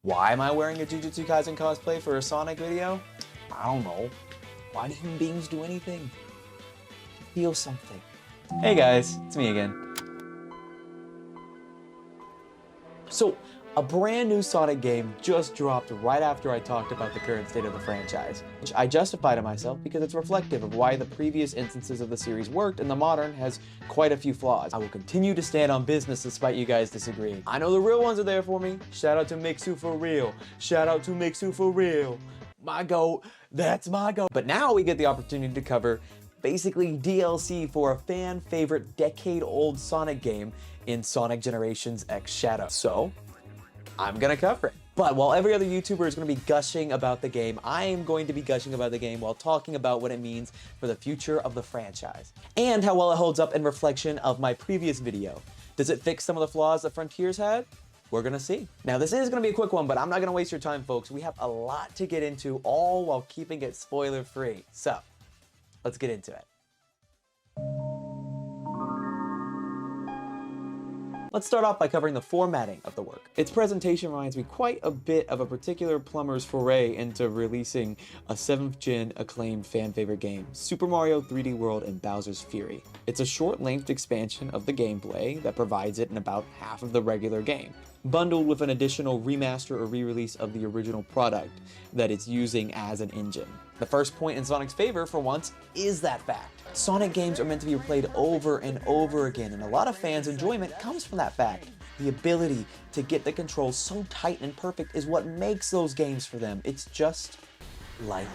Why am I wearing a Jujutsu Kaisen cosplay for a Sonic video? I don't know. Why do human beings do anything? Feel something. Hey guys, it's me again. So, a brand new Sonic game just dropped right after I talked about the current state of the franchise, which I justify to myself because it's reflective of why the previous instances of the series worked and the modern has quite a few flaws. I will continue to stand on business despite you guys disagreeing. I know the real ones are there for me. Shout out to Mixu for real. Shout out to Mixu for real. My goat, that's my goat. But now we get the opportunity to cover basically DLC for a fan favorite decade-old Sonic game in Sonic Generations X Shadow. So, I'm gonna cover it. But while every other YouTuber is gonna be gushing about the game, I am going to be gushing about the game while talking about what it means for the future of the franchise, and how well it holds up in reflection of my previous video. Does it fix some of the flaws that Frontiers had? We're gonna see. Now this is gonna be a quick one, but I'm not gonna waste your time, folks. We have a lot to get into, all while keeping it spoiler free. So, let's get into it. Let's start off by covering the formatting of the work. Its presentation reminds me quite a bit of a particular plumber's foray into releasing a 7th gen acclaimed fan favorite game, Super Mario 3D World and Bowser's Fury. It's a short-length expansion of the gameplay that provides it in about half of the regular game, bundled with an additional remaster or re-release of the original product that it's using as an engine. The first point in Sonic's favor, for once, is that fact. Sonic games are meant to be replayed over and over again, and a lot of fans' enjoyment comes from that fact. The ability to get the controls so tight and perfect is what makes those games for them. It's just like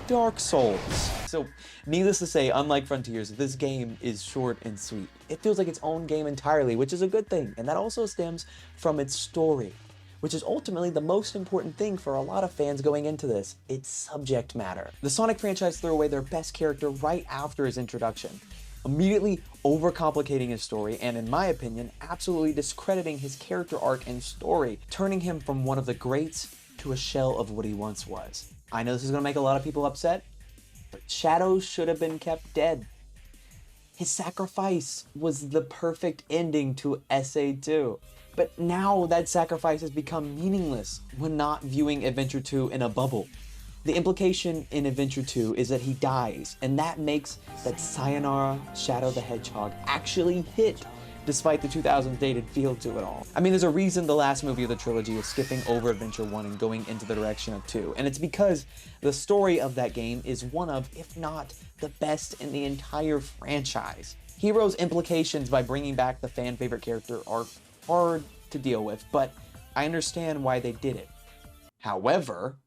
Dark Souls. So, needless to say, unlike Frontiers, this game is short and sweet. It feels like its own game entirely, which is a good thing, and that also stems from its story, which is ultimately the most important thing for a lot of fans going into this, its subject matter. The Sonic franchise threw away their best character right after his introduction, immediately overcomplicating his story and, in my opinion, absolutely discrediting his character arc and story, turning him from one of the greats to a shell of what he once was. I know this is gonna make a lot of people upset, but Shadow should have been kept dead. His sacrifice was the perfect ending to SA2. But now that sacrifice has become meaningless when not viewing Adventure 2 in a bubble. The implication in Adventure 2 is that he dies, and that makes that Sayonara Shadow the Hedgehog actually hit, despite the 2000s dated feel to it all. I mean, there's a reason the last movie of the trilogy is skipping over Adventure 1 and going into the direction of 2, and it's because the story of that game is one of, if not the best in the entire franchise. Hero's implications by bringing back the fan favorite character are hard to deal with, but I understand why they did it. However,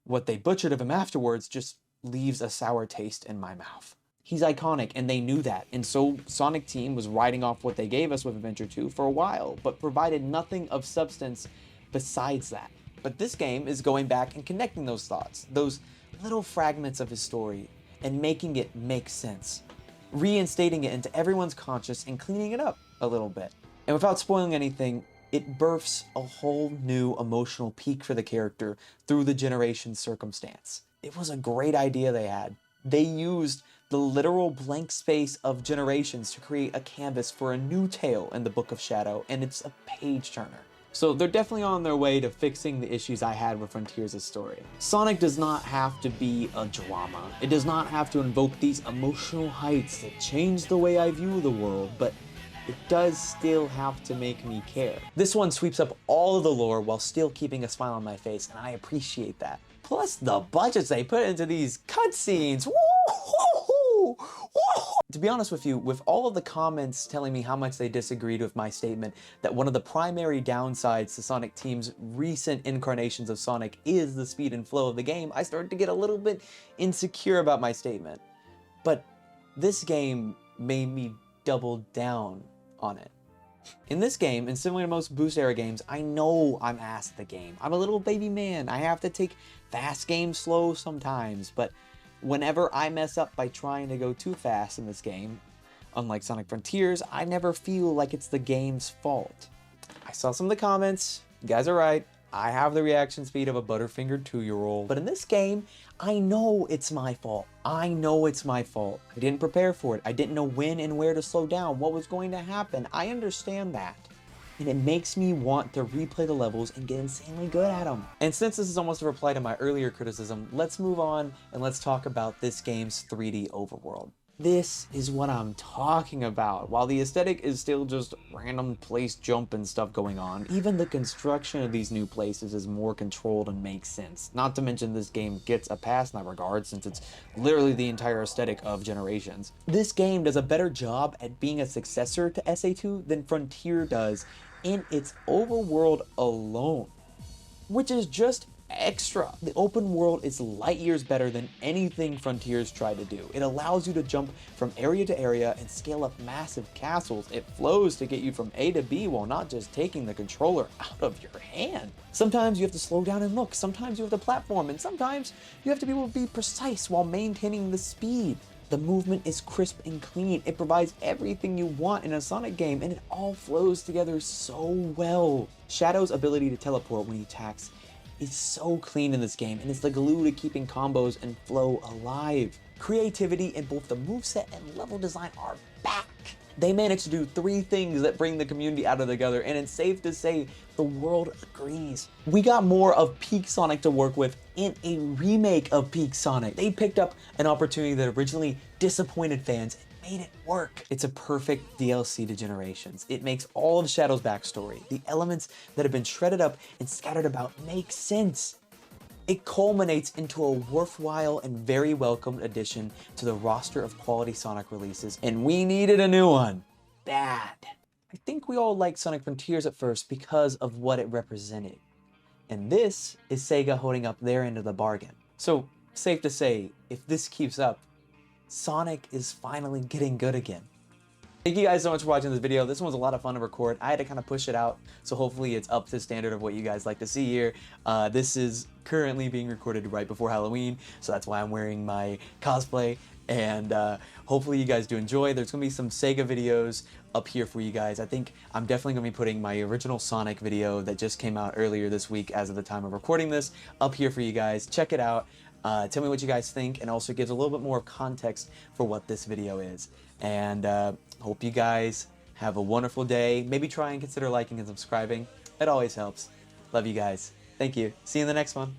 what they butchered of him afterwards just leaves a sour taste in my mouth. He's iconic, and they knew that, and so Sonic Team was riding off what they gave us with Adventure 2 for a while, but provided nothing of substance besides that. But this game is going back and connecting those thoughts, those little fragments of his story, and making it make sense, reinstating it into everyone's conscious and cleaning it up a little bit. And without spoiling anything, it births a whole new emotional peak for the character through the generation's circumstance. It was a great idea they had. They used the literal blank space of generations to create a canvas for a new tale in the Book of Shadow, and it's a page turner. So they're definitely on their way to fixing the issues I had with Frontiers' story. Sonic does not have to be a drama. It does not have to invoke these emotional heights that change the way I view the world, but it does still have to make me care. This one sweeps up all of the lore while still keeping a smile on my face, and I appreciate that. Plus the budgets they put into these cutscenes. To be honest with you, with all of the comments telling me how much they disagreed with my statement that one of the primary downsides to Sonic Team's recent incarnations of Sonic is the speed and flow of the game, I started to get a little bit insecure about my statement. But this game made me double down on it. In this game, and similar to most Boost era games, I know I'm ass at the game. I'm a little baby man. I have to take fast games slow sometimes, but whenever I mess up by trying to go too fast in this game, unlike Sonic Frontiers, I never feel like it's the game's fault. I saw some of the comments. You guys are right. I have the reaction speed of a butterfingered 2-year-old. But in this game, I know it's my fault. I know it's my fault. I didn't prepare for it. I didn't know when and where to slow down, what was going to happen. I understand that. and it makes me want to replay the levels and get insanely good at them. And since this is almost a reply to my earlier criticism, let's move on and let's talk about this game's 3D overworld. This is what I'm talking about. While the aesthetic is still just random place jump and stuff going on, even the construction of these new places is more controlled and makes sense. Not to mention this game gets a pass in that regard since it's literally the entire aesthetic of Generations. This game does a better job at being a successor to SA2 than Frontier does in its overworld alone, which is just extra. The open world is light years better than anything Frontiers tried to do. It allows you to jump from area to area and scale up massive castles. It flows to get you from A to B while not just taking the controller out of your hand. Sometimes you have to slow down and look, sometimes you have to platform, and sometimes you have to be able to be precise while maintaining the speed. The movement is crisp and clean. It provides everything you want in a Sonic game, and it all flows together so well. Shadow's ability to teleport when he attacks is so clean in this game, and it's the glue to keeping combos and flow alive. Creativity in both the moveset and level design are back. They managed to do 3 things that bring the community out of together, and it's safe to say the world agrees. We got more of Peak Sonic to work with in a remake of Peak Sonic. They picked up an opportunity that originally disappointed fans and made it work. It's a perfect DLC to Generations. It makes all of Shadow's backstory, the elements that have been shredded up and scattered about, make sense. It culminates into a worthwhile and very welcomed addition to the roster of quality Sonic releases, and we needed a new one. Bad. I think we all liked Sonic Frontiers at first because of what it represented. And this is Sega holding up their end of the bargain. So, safe to say, if this keeps up, Sonic is finally getting good again. Thank you guys so much for watching this video. This one was a lot of fun to record. I had to kind of push it out, so hopefully it's up to the standard of what you guys like to see here. This is currently being recorded right before Halloween, so that's why I'm wearing my cosplay, and hopefully you guys do enjoy. There's going to be some Sega videos up here for you guys. I think I'm definitely going to be putting my original Sonic video that just came out earlier this week as of the time of recording this up here for you guys. Check it out. Tell me what you guys think, and also gives a little bit more context for what this video is. And hope you guys have a wonderful day. Maybe try and consider liking and subscribing. It always helps. Love you guys. Thank you. See you in the next one.